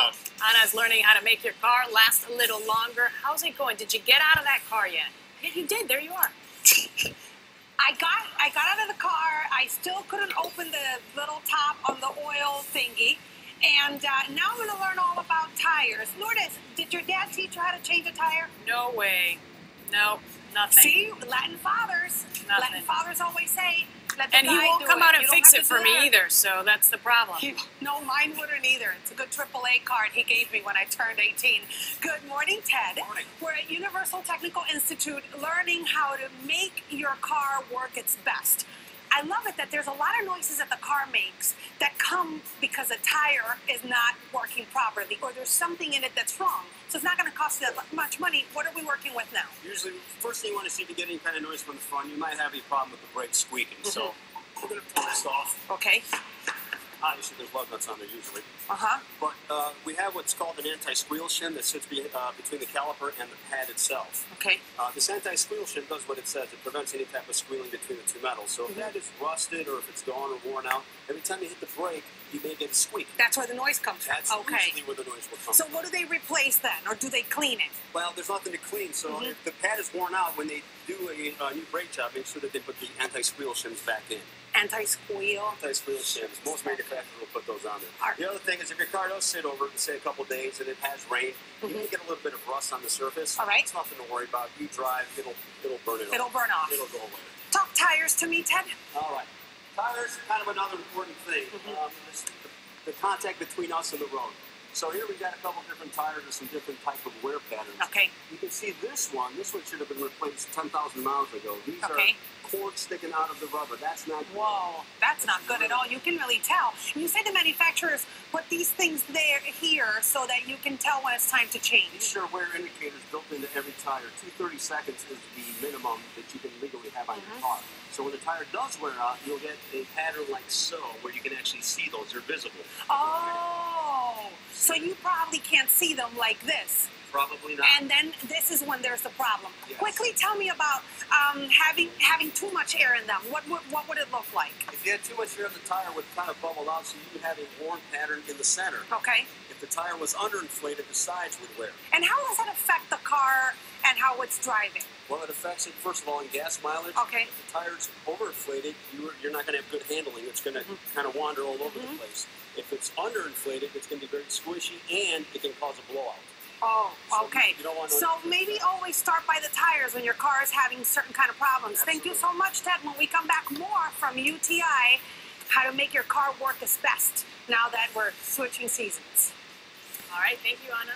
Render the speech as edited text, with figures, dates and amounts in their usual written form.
Wow. Anna's learning how to make your car last a little longer. How's it going? Did you get out of that car yet? Yeah, you did. There you are. I got out of the car. I still couldn't open the little top on the oil thingy. And now I'm going to learn all about tires. Lourdes, did your dad teach you how to change a tire? No way. No, nothing. See, Latin fathers. Nothing. Latin fathers always say, let the And he guy won't do come it. out and You don't fix have it to for do me that. either, so that's the problem. No, mine wouldn't either. It's a good AAA card he gave me when I turned 18. Good morning, Ted. Good morning. We're at Universal Technical Institute learning how to make your car work its best. I love it that there's a lot of noises that the car makes that come because a tire is not working properly or there's something in it that's wrong. So it's not going to cost you that much money. What are we working with now? Usually, first thing you want to see if you get any kind of noise from the front, you might have a problem with the brakes squeaking. So we're going to pull this off. Okay. Obviously, there's lug nuts on there usually. Uh-huh. But we have what's called an anti-squeal shim that sits between the caliper and the pad itself. Okay. This anti-squeal shim does what it says. It prevents any type of squealing between the two metals. So if that is rusted or if it's gone or worn out, every time you hit the brake, you may get a squeak. That's where the noise comes from. That's usually where the noise will come So from. what do they replace then, or do they clean it? Well, there's nothing to clean. So if the pad is worn out, when they do a new brake job, make sure that they put the anti-squeal shims back in. Anti-squeal? Anti-squeal shims. Most manufacturers will put those on there. Alright. The other thing is if your car does sit over, say, a couple of days and it has rain, you may get a little bit of rust on the surface. Alright. It's nothing to worry about. You drive, it'll burn it off. It'll burn off. It'll go away. Talk tires to me, Ted. All right. Tires, kind of another important thing. The contact between us and the road. So here we've got a couple different tires with some different type of wear patterns. Okay. You can see this one should have been replaced 10,000 miles ago. These are cords sticking out of the rubber. That's not good. Whoa, that's not good at all. You can really tell. You say the manufacturers put these things here so that you can tell when it's time to change. These are wear indicators built into every tire. 230 seconds is the minimum that you can legally have on your car. So when the tire does wear out, you'll get a pattern like so, where you can actually see those. They're visible. Oh, so you probably can't see them like this. Probably not. And then this is when there's the problem. Yes. Quickly tell me about having too much air in them. What would it look like? If you had too much air, the tire would kind of bubble out, so you would have a worn pattern in the center. Okay. If the tire was underinflated, the sides would wear. And how does that affect the car and how it's driving? Well, it affects it, first of all, in gas mileage. Okay. If the tire's overinflated, you're not going to have good handling. It's going to kind of wander all over the place. If it's underinflated, it's going to be very squishy, and it can cause a blowout. Oh, So okay. you don't want to So maybe always start by the tires when your car is having certain kind of problems. Absolutely. Thank you so much, Ted. When we come back, more from UTI, how to make your car work its best now that we're switching seasons. All right. Thank you, Anna.